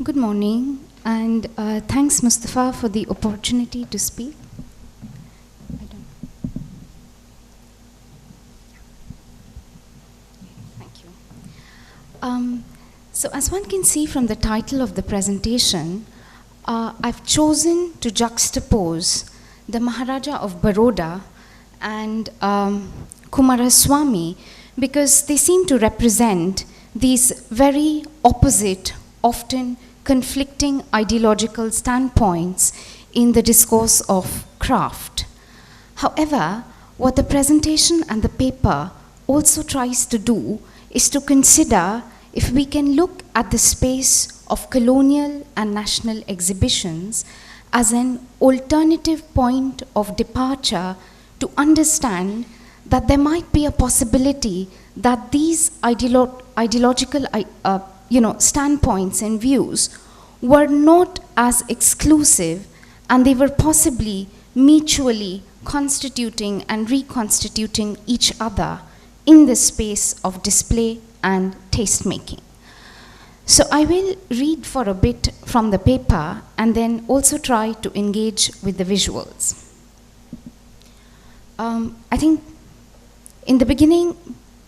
Good morning, and thanks, Mustafa, for the opportunity to speak. Thank you. So as one can see from the title of the presentation, I've chosen to juxtapose the Maharaja of Baroda and Coomaraswamy because they seem to represent these very opposite, often conflicting ideological standpoints in the discourse of craft. However, what the presentation and the paper also tries to do is to consider if we can look at the space of colonial and national exhibitions as an alternative point of departure to understand that there might be a possibility that these ideological standpoints and views were not as exclusive, and they were possibly mutually constituting and reconstituting each other in the space of display and taste making. So I will read for a bit from the paper and then also try to engage with the visuals. I think in the beginning,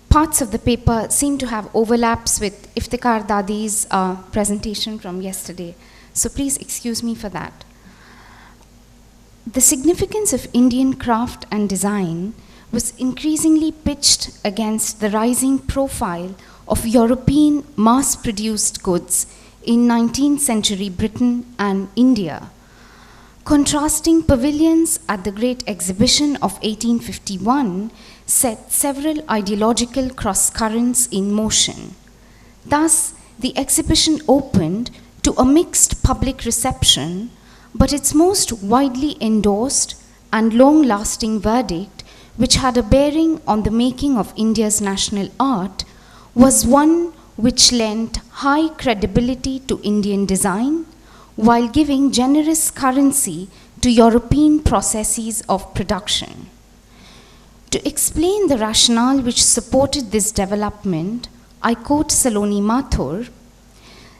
parts of the paper seem to have overlaps with Iftikhar Dadi's presentation from yesterday, so please excuse me for that. The significance of Indian craft and design was increasingly pitched against the rising profile of European mass-produced goods in 19th century Britain and India. Contrasting pavilions at the Great Exhibition of 1851 set several ideological cross-currents in motion. Thus, the exhibition opened to a mixed public reception, but its most widely endorsed and long-lasting verdict, which had a bearing on the making of India's national art, was one which lent high credibility to Indian design, while giving generous currency to European processes of production. To explain the rationale which supported this development, I quote Saloni Mathur,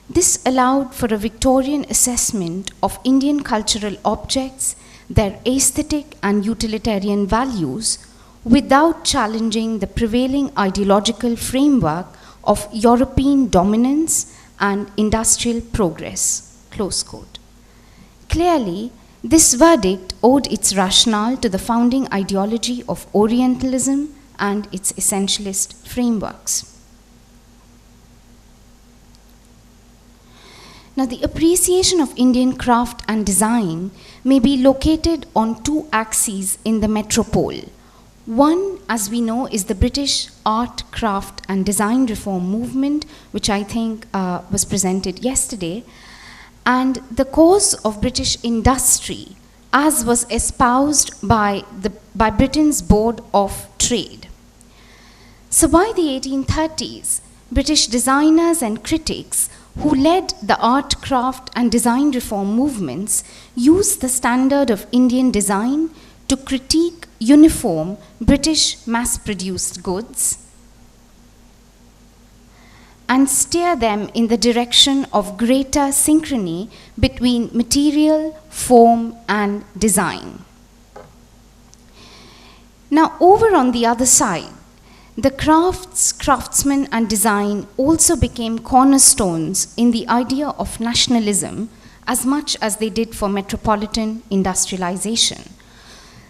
"This allowed for a Victorian assessment of Indian cultural objects, their aesthetic and utilitarian values, without challenging the prevailing ideological framework of European dominance and industrial progress." Close quote. Clearly, this verdict owed its rationale to the founding ideology of Orientalism and its essentialist frameworks. Now, the appreciation of Indian craft and design may be located on two axes in the metropole. One, as we know, is the British art, craft, and design reform movement, which I think was presented yesterday, and the cause of British industry, as was espoused by Britain's Board of Trade. So by the 1830s, British designers and critics who led the art, craft, and design reform movements used the standard of Indian design to critique uniform British mass-produced goods and steer them in the direction of greater synchrony between material, form, and design. Now, over on the other side, the craftsmen, and design also became cornerstones in the idea of nationalism as much as they did for metropolitan industrialization.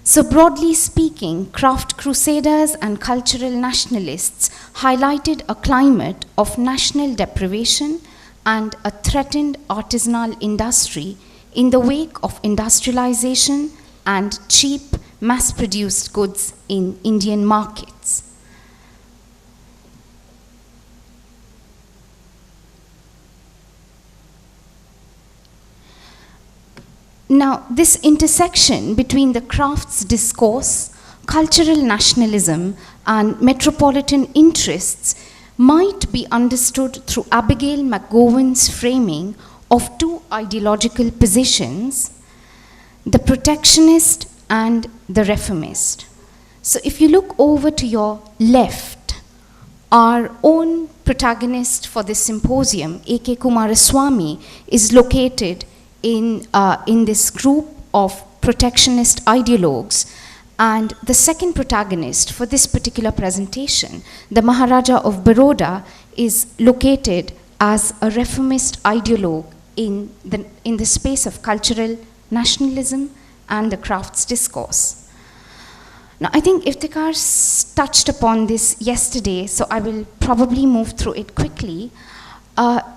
So broadly speaking, craft crusaders and cultural nationalists highlighted a climate of national deprivation and a threatened artisanal industry in the wake of industrialization and cheap mass-produced goods in Indian markets. Now, this intersection between the crafts discourse, cultural nationalism, and metropolitan interests might be understood through Abigail McGovern's framing of two ideological positions, the protectionist and the reformist. So if you look over to your left, our own protagonist for this symposium, A.K. Coomaraswamy, is located in this group of protectionist ideologues. And the second protagonist for this particular presentation, the Maharaja of Baroda, is located as a reformist ideologue in the space of cultural nationalism and the crafts discourse. Now, I think Iftikhar touched upon this yesterday, so I will probably move through it quickly.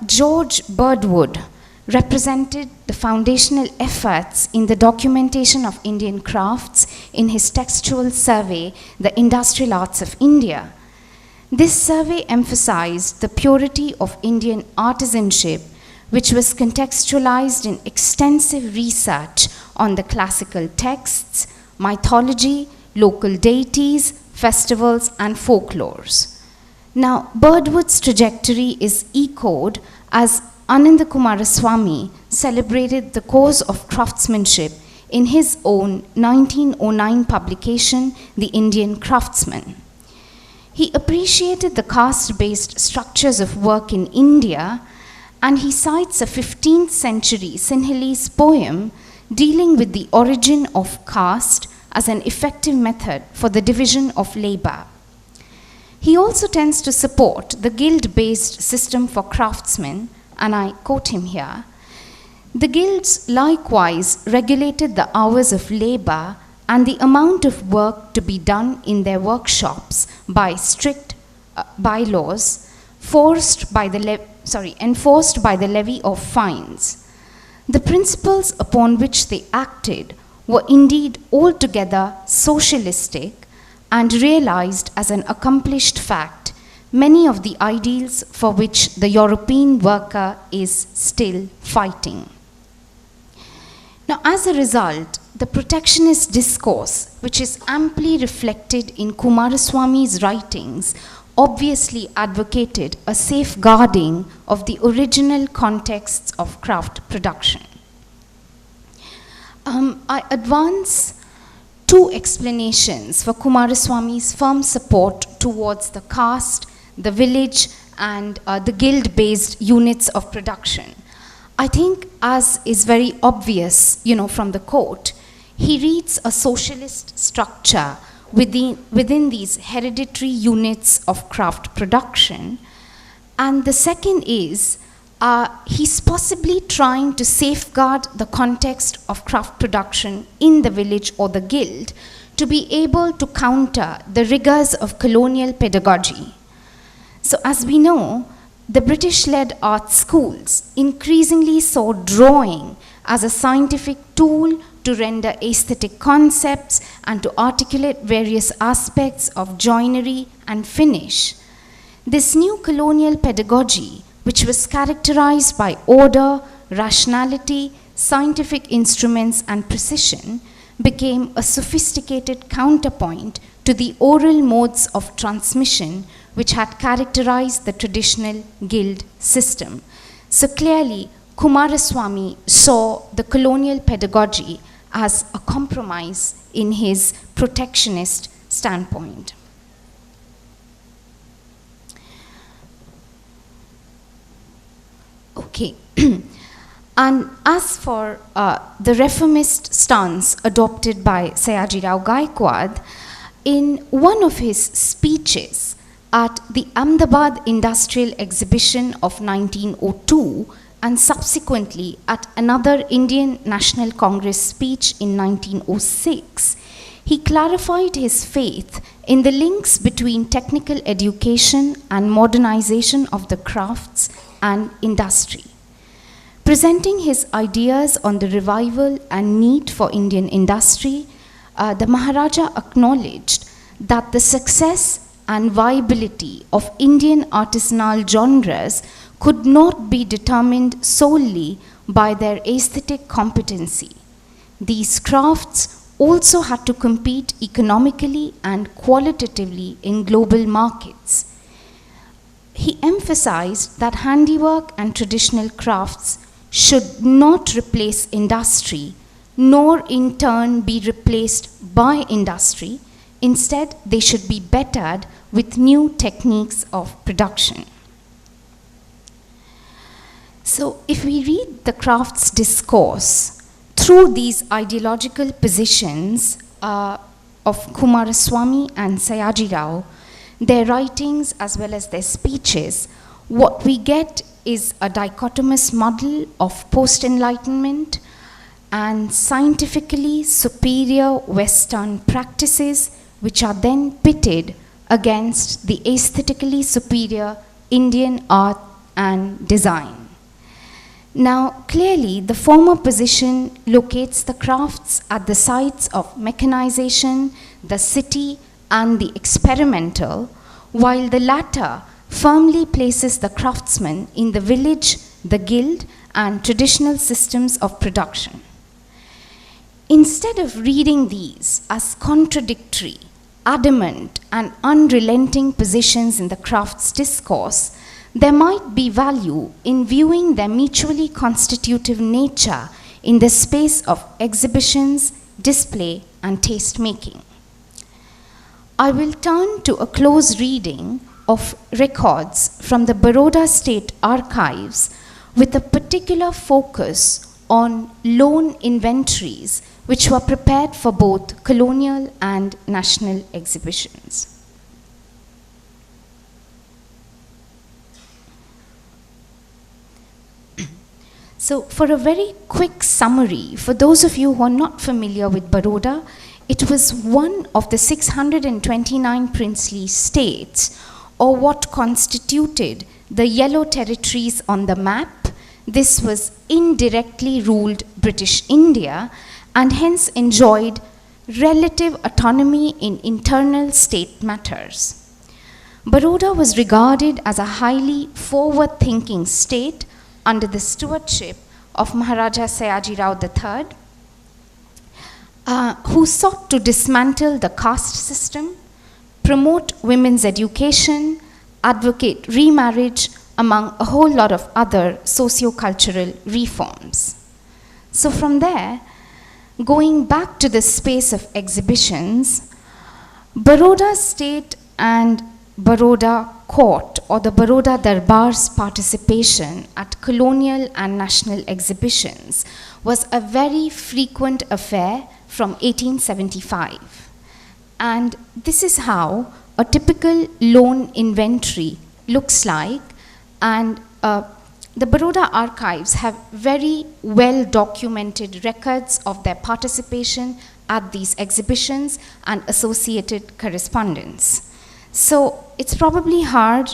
George Birdwood represented the foundational efforts in the documentation of Indian crafts in his textual survey, The Industrial Arts of India. This survey emphasized the purity of Indian artisanship, which was contextualized in extensive research on the classical texts, mythology, local deities, festivals, and folklores. Now, Birdwood's trajectory is echoed as Ananda Coomaraswamy celebrated the cause of craftsmanship in his own 1909 publication, The Indian Craftsman. He appreciated the caste-based structures of work in India, and he cites a 15th century Sinhalese poem dealing with the origin of caste as an effective method for the division of labor. He also tends to support the guild-based system for craftsmen, and I quote him here, "The guilds likewise regulated the hours of labor and the amount of work to be done in their workshops by strict bylaws enforced by the levy of fines. The principles upon which they acted were indeed altogether socialistic and realized as an accomplished fact many of the ideals for which the European worker is still fighting." Now, as a result, the protectionist discourse, which is amply reflected in Coomaraswamy's writings, obviously advocated a safeguarding of the original contexts of craft production. I advance two explanations for Coomaraswamy's firm support towards the caste, the village, and the guild-based units of production. I think, as is very obvious, from the quote, he reads a socialist structure within these hereditary units of craft production. And the second is, he's possibly trying to safeguard the context of craft production in the village or the guild to be able to counter the rigors of colonial pedagogy. So as we know, the British-led art schools increasingly saw drawing as a scientific tool to render aesthetic concepts and to articulate various aspects of joinery and finish. This new colonial pedagogy, which was characterized by order, rationality, scientific instruments, and precision, became a sophisticated counterpoint to the oral modes of transmission which had characterized the traditional guild system. So clearly, Coomaraswamy saw the colonial pedagogy as a compromise in his protectionist standpoint. Okay. And as for the reformist stance adopted by Sayajirao Gaikwad, in one of his speeches at the Ahmedabad Industrial Exhibition of 1902 and subsequently at another Indian National Congress speech in 1906, he clarified his faith in the links between technical education and modernization of the crafts and industry. Presenting his ideas on the revival and need for Indian industry, the Maharaja acknowledged that the success and viability of Indian artisanal genres could not be determined solely by their aesthetic competency. These crafts also had to compete economically and qualitatively in global markets. He emphasized that handiwork and traditional crafts should not replace industry, nor in turn be replaced by industry. Instead, they should be bettered with new techniques of production. So if we read the crafts discourse through these ideological positions of Coomaraswamy and Sayajirao, their writings as well as their speeches, what we get is a dichotomous model of post-enlightenment and scientifically superior Western practices, which are then pitted against the aesthetically superior Indian art and design. Now, clearly, the former position locates the crafts at the sites of mechanization, the city, and the experimental, while the latter firmly places the craftsman in the village, the guild, and traditional systems of production. Instead of reading these as contradictory, adamant, and unrelenting positions in the crafts discourse, there might be value in viewing their mutually constitutive nature in the space of exhibitions, display, and taste-making. I will turn to a close reading of records from the Baroda State Archives with a particular focus on loan inventories which were prepared for both colonial and national exhibitions. So for a very quick summary, for those of you who are not familiar with Baroda, it was one of the 629 princely states, or what constituted the yellow territories on the map. This was indirectly ruled British India and hence enjoyed relative autonomy in internal state matters. Baroda was regarded as a highly forward-thinking state under the stewardship of Maharaja Sayajirao III, who sought to dismantle the caste system, promote women's education, advocate remarriage, among a whole lot of other socio-cultural reforms. So from there, going back to the space of exhibitions, Baroda State and Baroda Court, or the Baroda Darbar's participation at colonial and national exhibitions was a very frequent affair from 1875. And this is how a typical loan inventory looks like, and the Baroda archives have very well documented records of their participation at these exhibitions and associated correspondence. So it's probably hard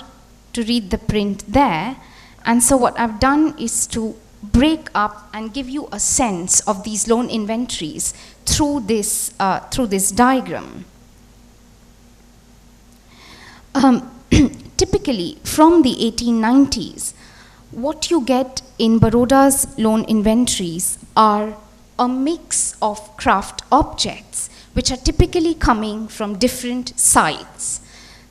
to read the print there, and so what I've done is to break up and give you a sense of these loan inventories through this diagram. Typically, from the 1890s, what you get in Baroda's loan inventories are a mix of craft objects, which are typically coming from different sites.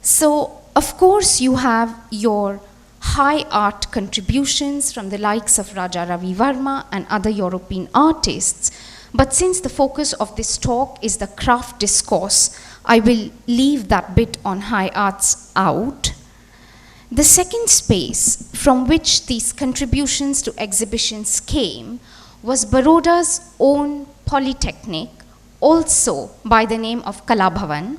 So, of course, you have your high art contributions from the likes of Raja Ravi Varma and other European artists. But since the focus of this talk is the craft discourse, I will leave that bit on high arts out. The second space from which these contributions to exhibitions came was Baroda's own polytechnic, also by the name of Kala Bhavan.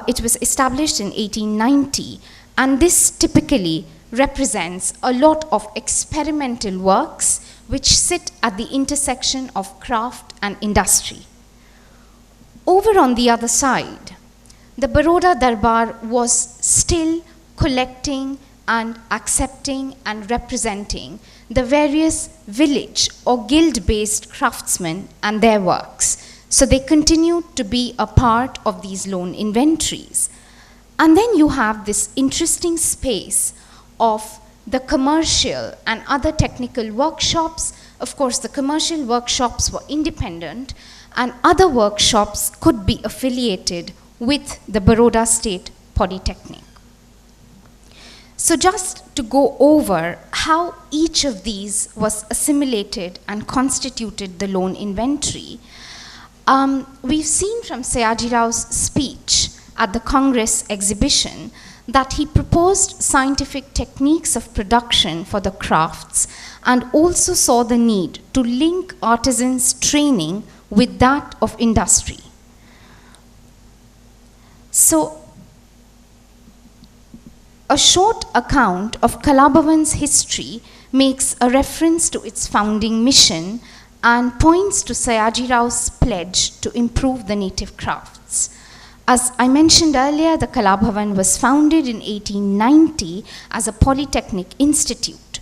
It was established in 1890, and this typically represents a lot of experimental works which sit at the intersection of craft and industry. Over on the other side, the Baroda Darbar was still collecting and accepting and representing the various village or guild-based craftsmen and their works. So they continued to be a part of these loan inventories. And then you have this interesting space of the commercial and other technical workshops. Of course, the commercial workshops were independent, and other workshops could be affiliated with the Baroda State Polytechnic. So just to go over how each of these was assimilated and constituted the loan inventory, we've seen from Sayajirao's speech at the Congress exhibition that he proposed scientific techniques of production for the crafts and also saw the need to link artisans' training with that of industry. So, a short account of Kalabhavan's history makes a reference to its founding mission and points to Sayajirao's pledge to improve the native crafts. As I mentioned earlier, the Kalabhavan was founded in 1890 as a polytechnic institute.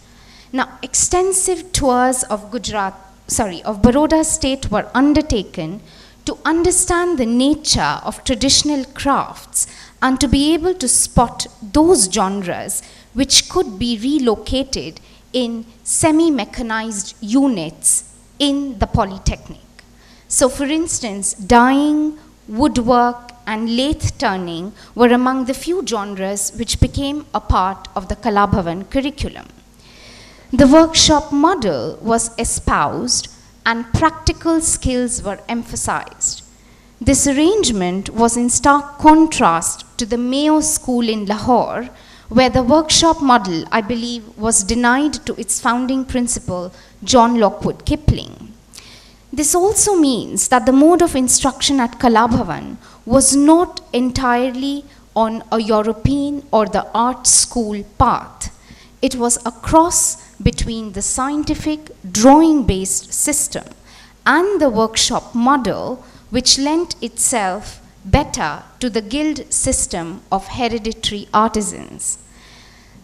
Now, extensive tours of Baroda state were undertaken to understand the nature of traditional crafts and to be able to spot those genres which could be relocated in semi-mechanized units in the polytechnic. So, for instance, dyeing, woodwork, and lathe turning were among the few genres which became a part of the Kalabhavan curriculum. The workshop model was espoused and practical skills were emphasized. This arrangement was in stark contrast to the Mayo School in Lahore, where the workshop model, I believe, was denied to its founding principal, John Lockwood Kipling. This also means that the mode of instruction at Kalabhavan was not entirely on a European or the art school path. It was a cross between the scientific drawing-based system and the workshop model, which lent itself better to the guild system of hereditary artisans.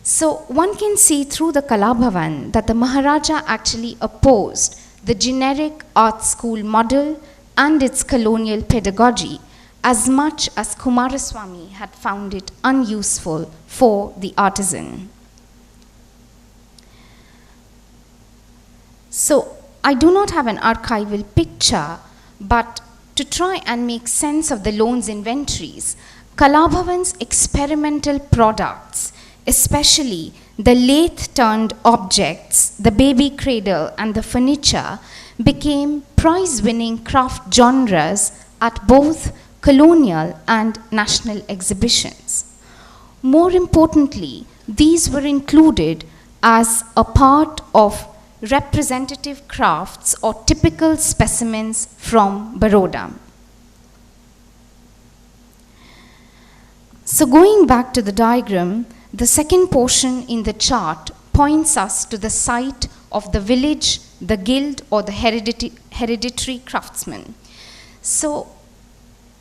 So one can see through the Kalabhavan that the Maharaja actually opposed the generic art school model and its colonial pedagogy as much as Coomaraswamy had found it unuseful for the artisan. So I do not have an archival picture, but to try and make sense of the loan's inventories, Kalabhavan's experimental products, especially the lathe-turned objects, the baby cradle and the furniture, became prize-winning craft genres at both colonial and national exhibitions. More importantly, these were included as a part of representative crafts or typical specimens from Baroda. So going back to the diagram, the second portion in the chart points us to the site of the village, the guild, or the hereditary craftsman. So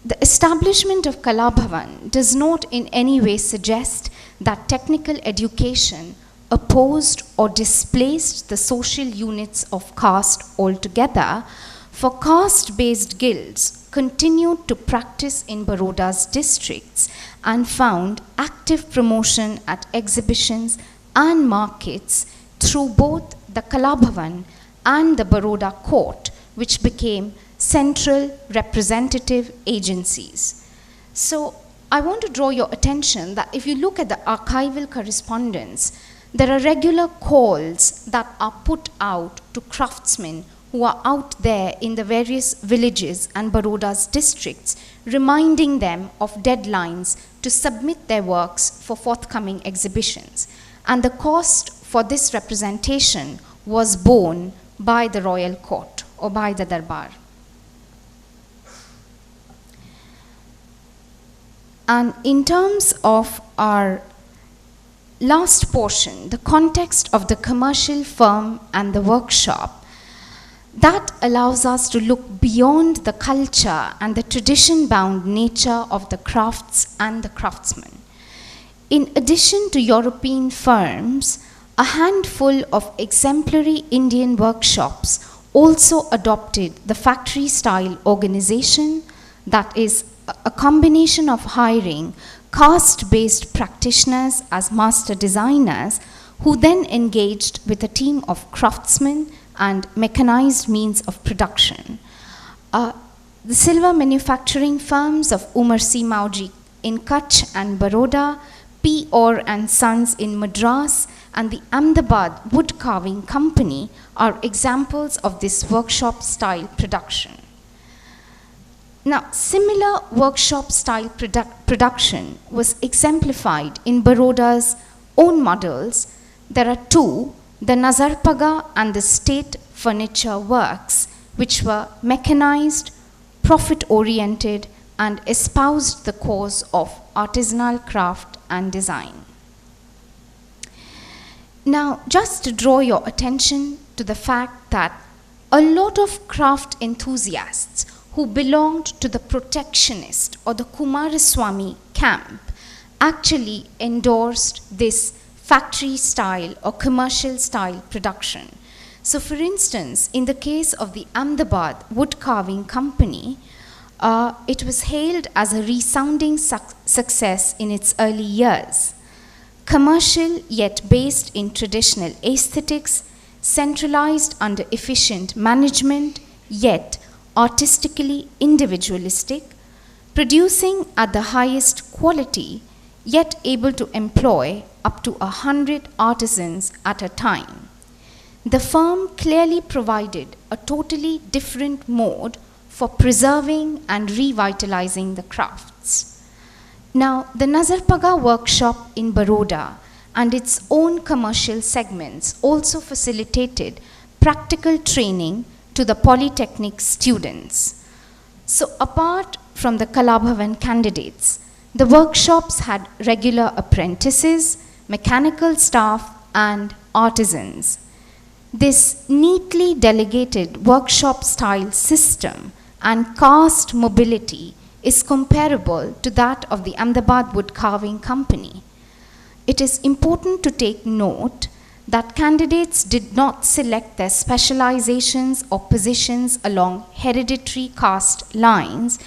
the establishment of Kalabhavan does not in any way suggest that technical education opposed or displaced the social units of caste altogether, for caste-based guilds continued to practice in Baroda's districts and found active promotion at exhibitions and markets through both the Kalabhavan and the Baroda court, which became central representative agencies. So I want to draw your attention that if you look at the archival correspondence, there are regular calls that are put out to craftsmen who are out there in the various villages and Baroda's districts, reminding them of deadlines to submit their works for forthcoming exhibitions. And the cost for this representation was borne by the royal court or by the Darbar. And in terms of our last portion, the context of the commercial firm and the workshop, that allows us to look beyond the culture and the tradition-bound nature of the crafts and the craftsmen. In addition to European firms, a handful of exemplary Indian workshops also adopted the factory-style organization, that is, a combination of hiring caste-based practitioners as master designers, who then engaged with a team of craftsmen and mechanized means of production. The silver manufacturing firms of Umar C. Mauji in Kutch and Baroda, P. Orr and Sons in Madras, and the Ahmedabad Wood Carving Company are examples of this workshop-style production. Now, similar workshop-style production was exemplified in Baroda's own models. There are two, the Nazarpaga and the State Furniture Works, which were mechanized, profit-oriented, and espoused the cause of artisanal craft and design. Now, just to draw your attention to the fact that a lot of craft enthusiasts who belonged to the Protectionist or the Coomaraswamy camp actually endorsed this factory style or commercial style production. So for instance, in the case of the Ahmedabad Wood Carving Company, it was hailed as a resounding success in its early years. Commercial yet based in traditional aesthetics, centralized under efficient management, yet artistically individualistic, producing at the highest quality, yet able to employ up to 100 artisans at a time. The firm clearly provided a totally different mode for preserving and revitalizing the crafts. Now, the Nazarpaga workshop in Baroda and its own commercial segments also facilitated practical training to the Polytechnic students. So apart from the Kalabhavan candidates, the workshops had regular apprentices, mechanical staff, and artisans. This neatly delegated workshop-style system and caste mobility is comparable to that of the Ahmedabad Wood Carving Company. It is important to take note that candidates did not select their specializations or positions along hereditary caste lines,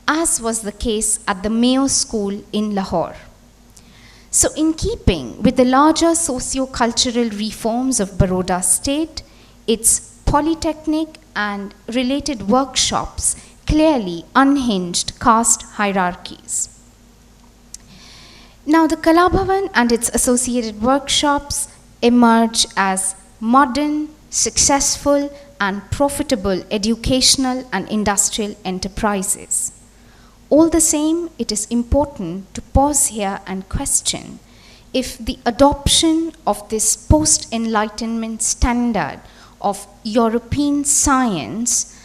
as was the case at the Mayo School in Lahore. So in keeping with the larger socio-cultural reforms of Baroda state, its polytechnic and related workshops clearly unhinged caste hierarchies. Now the Kalabhavan and its associated workshops emerge as modern, successful, and profitable educational and industrial enterprises. All the same, it is important to pause here and question if the adoption of this post-Enlightenment standard of European science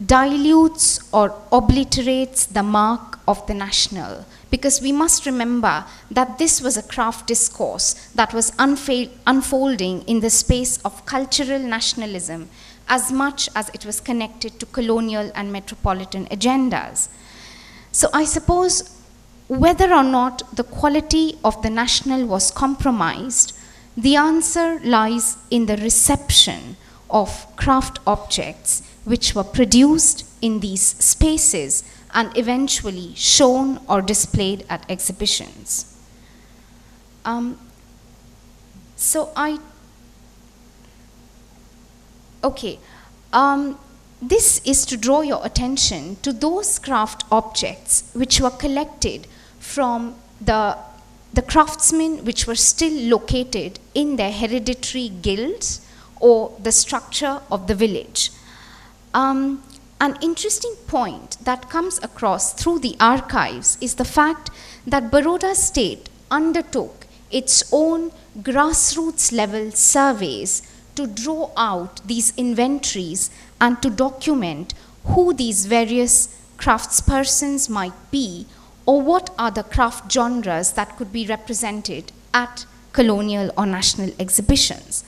dilutes or obliterates the mark of the national, because we must remember that this was a craft discourse that was unfolding in the space of cultural nationalism as much as it was connected to colonial and metropolitan agendas. So I suppose whether or not the quality of the national was compromised, the answer lies in the reception of craft objects which were produced in these spaces and eventually shown or displayed at exhibitions. This is to draw your attention to those craft objects which were collected from the craftsmen which were still located in their hereditary guilds or the structure of the village. An interesting point that comes across through the archives is the fact that Baroda state undertook its own grassroots level surveys to draw out these inventories and to document who these various craftspersons might be or what are the craft genres that could be represented at colonial or national exhibitions.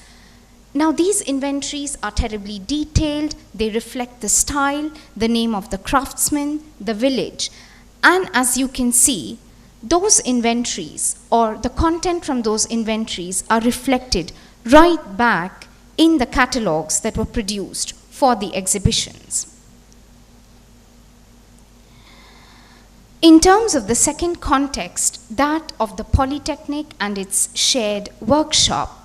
Now these inventories are terribly detailed, they reflect the style, the name of the craftsman, the village, and as you can see, those inventories or the content from those inventories are reflected right back in the catalogues that were produced for the exhibitions. In terms of the second context, that of the Polytechnic and its shared workshop,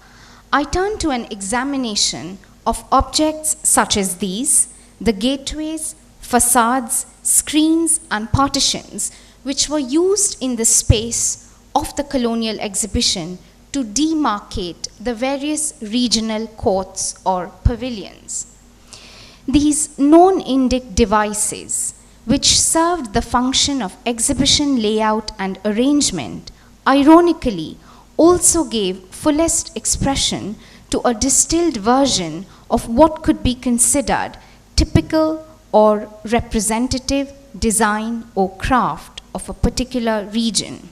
I turn to an examination of objects such as these, the gateways, facades, screens, and partitions, which were used in the space of the colonial exhibition to demarcate the various regional courts or pavilions. These non-Indic devices, which served the function of exhibition layout and arrangement, ironically also gave fullest expression to a distilled version of what could be considered typical or representative design or craft of a particular region.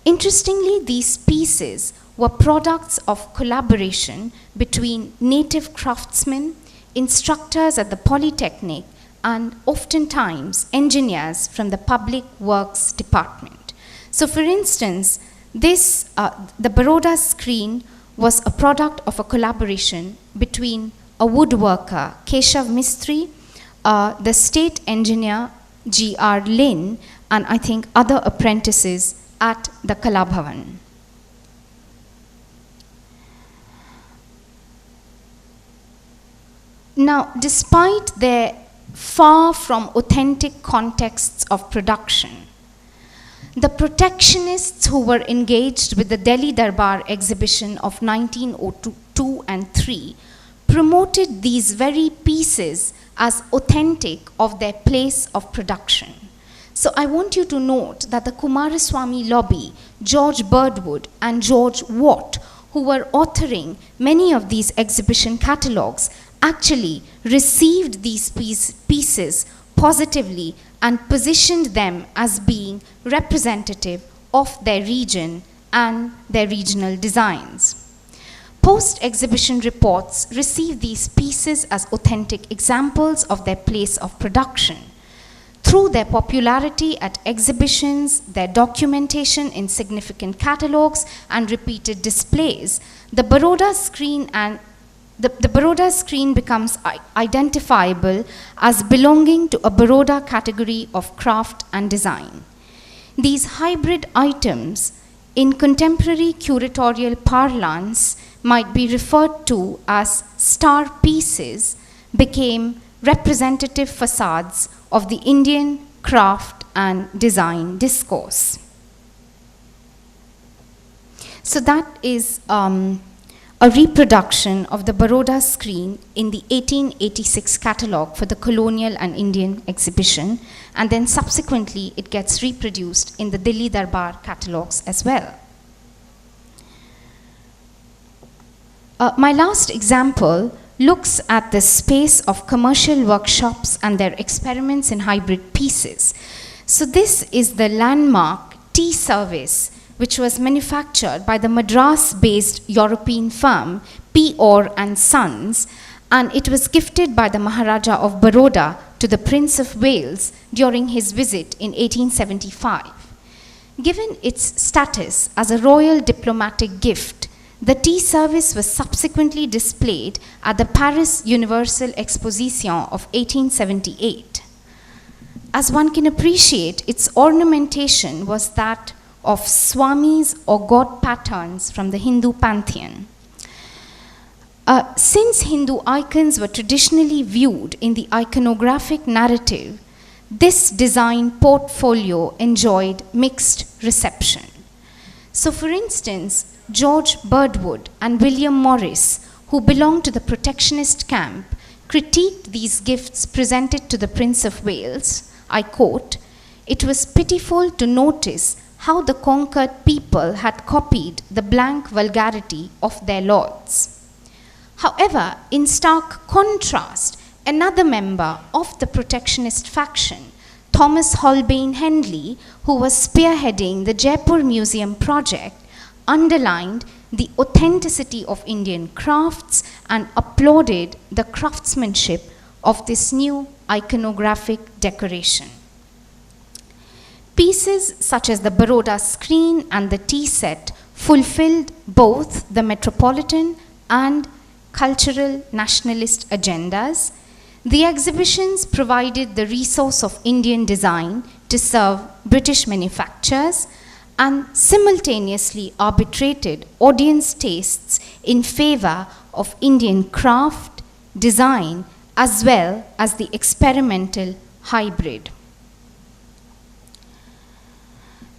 Interestingly, these pieces were products of collaboration between native craftsmen, instructors at the Polytechnic, and oftentimes engineers from the Public Works Department. So for instance, the Baroda screen was a product of a collaboration between a woodworker, Keshav Mistry, the state engineer, G.R. Lin, and I think other apprentices at the Kala Bhavan. Now, despite their far from authentic contexts of production, the protectionists who were engaged with the Delhi Darbar exhibition of 1902 and 3 promoted these very pieces as authentic of their place of production. So I want you to note that the Coomaraswamy lobby, George Birdwood and George Watt, who were authoring many of these exhibition catalogues, actually received these pieces positively and positioned them as being representative of their region and their regional designs. Post-exhibition reports received these pieces as authentic examples of their place of production. Through their popularity at exhibitions, their documentation in significant catalogues, and repeated displays, the Baroda screen becomes identifiable as belonging to a Baroda category of craft and design. These hybrid items, in contemporary curatorial parlance, might be referred to as star pieces, became representative facades of the Indian craft and design discourse. So that is a reproduction of the Baroda screen in the 1886 catalogue for the colonial and Indian exhibition, and then subsequently it gets reproduced in the Delhi Darbar catalogues as well. My last example looks at the space of commercial workshops and their experiments in hybrid pieces. So this is the landmark tea service, which was manufactured by the Madras-based European firm P. Orr and Sons, and it was gifted by the Maharaja of Baroda to the Prince of Wales during his visit in 1875. Given its status as a royal diplomatic gift, the tea service was subsequently displayed at the Paris Universal Exposition of 1878. As one can appreciate, its ornamentation was that of swamis or god patterns from the Hindu pantheon. Since Hindu icons were traditionally viewed in the iconographic narrative, this design portfolio enjoyed mixed reception. So for instance, George Birdwood and William Morris, who belonged to the Protectionist camp, critiqued these gifts presented to the Prince of Wales. I quote, "It was pitiful to notice how the conquered people had copied the blank vulgarity of their lords." However, in stark contrast, another member of the Protectionist faction, Thomas Holbein Henley, who was spearheading the Jaipur Museum project, underlined the authenticity of Indian crafts and applauded the craftsmanship of this new iconographic decoration. Pieces such as the Baroda screen and the tea set fulfilled both the metropolitan and cultural nationalist agendas. The exhibitions provided the resource of Indian design to serve British manufacturers and simultaneously arbitrated audience tastes in favor of Indian craft, design, as well as the experimental hybrid.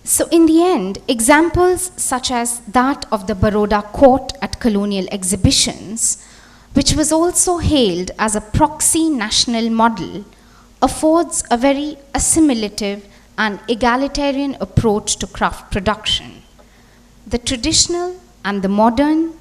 So in the end, examples such as that of the Baroda court at colonial exhibitions, which was also hailed as a proxy national model, affords a very assimilative and egalitarian approach to craft production. The traditional and the modern,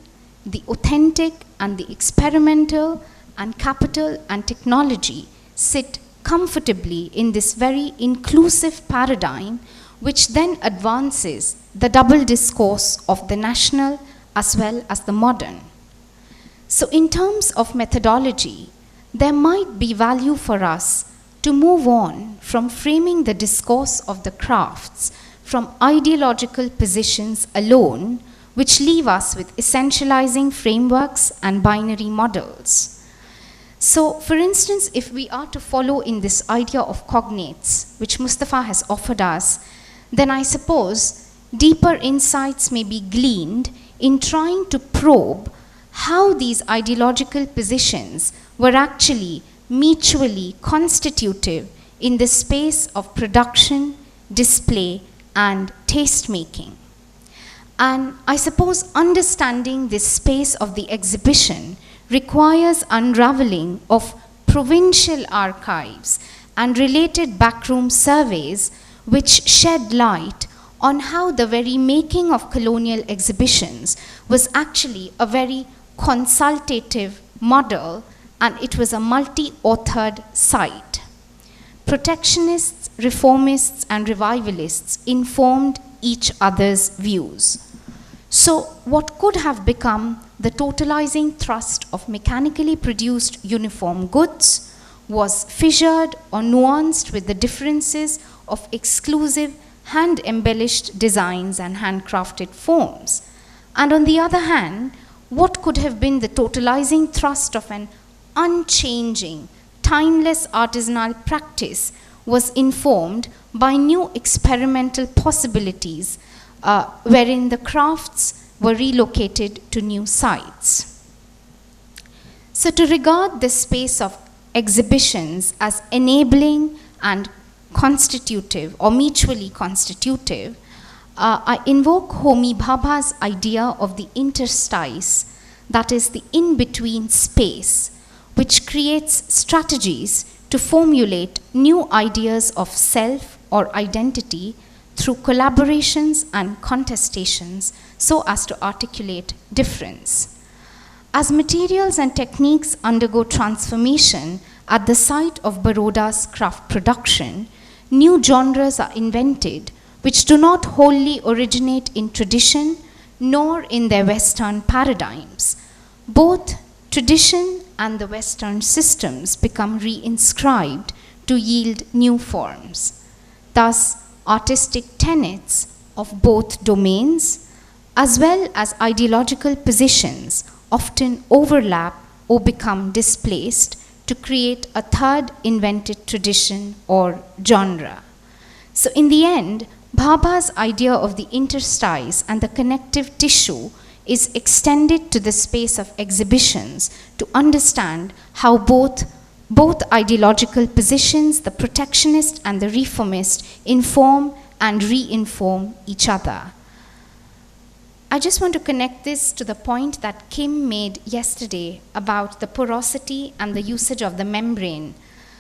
the authentic and the experimental, and capital and technology sit comfortably in this very inclusive paradigm, which then advances the double discourse of the national as well as the modern. So in terms of methodology, there might be value for us to move on from framing the discourse of the crafts from ideological positions alone, which leave us with essentializing frameworks and binary models. So, for instance, if we are to follow in this idea of cognates, which Mustafa has offered us, then I suppose deeper insights may be gleaned in trying to probe how these ideological positions were actually mutually constitutive in the space of production, display, and taste-making. And I suppose understanding this space of the exhibition requires unraveling of provincial archives and related backroom surveys which shed light on how the very making of colonial exhibitions was actually a very consultative model, and it was a multi-authored site. Protectionists, reformists, and revivalists informed each other's views. So what could have become the totalizing thrust of mechanically produced uniform goods was fissured or nuanced with the differences of exclusive hand-embellished designs and handcrafted forms. And on the other hand, what could have been the totalizing thrust of an unchanging, timeless artisanal practice was informed by new experimental possibilities wherein the crafts were relocated to new sites. So to regard this space of exhibitions as enabling and constitutive or mutually constitutive, I invoke Homi Bhabha's idea of the interstice, that is the in-between space, which creates strategies to formulate new ideas of self or identity through collaborations and contestations so as to articulate difference. As materials and techniques undergo transformation at the site of Baroda's craft production, new genres are invented which do not wholly originate in tradition nor in their Western paradigms. Both tradition and the Western systems become reinscribed to yield new forms. Thus, artistic tenets of both domains, as well as ideological positions, often overlap or become displaced to create a third invented tradition or genre. So in the end, Bhabha's idea of the interstice and the connective tissue is extended to the space of exhibitions to understand how both ideological positions, the protectionist and the reformist, inform and re-inform each other. I just want to connect this to the point that Kim made yesterday about the porosity and the usage of the membrane.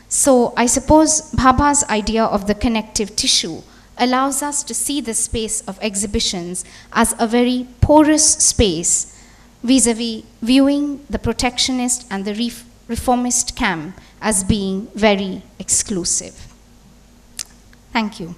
So I suppose Bhabha's idea of the connective tissue allows us to see the space of exhibitions as a very porous space vis-a-vis viewing the protectionist and the reformist camp as being very exclusive. Thank you.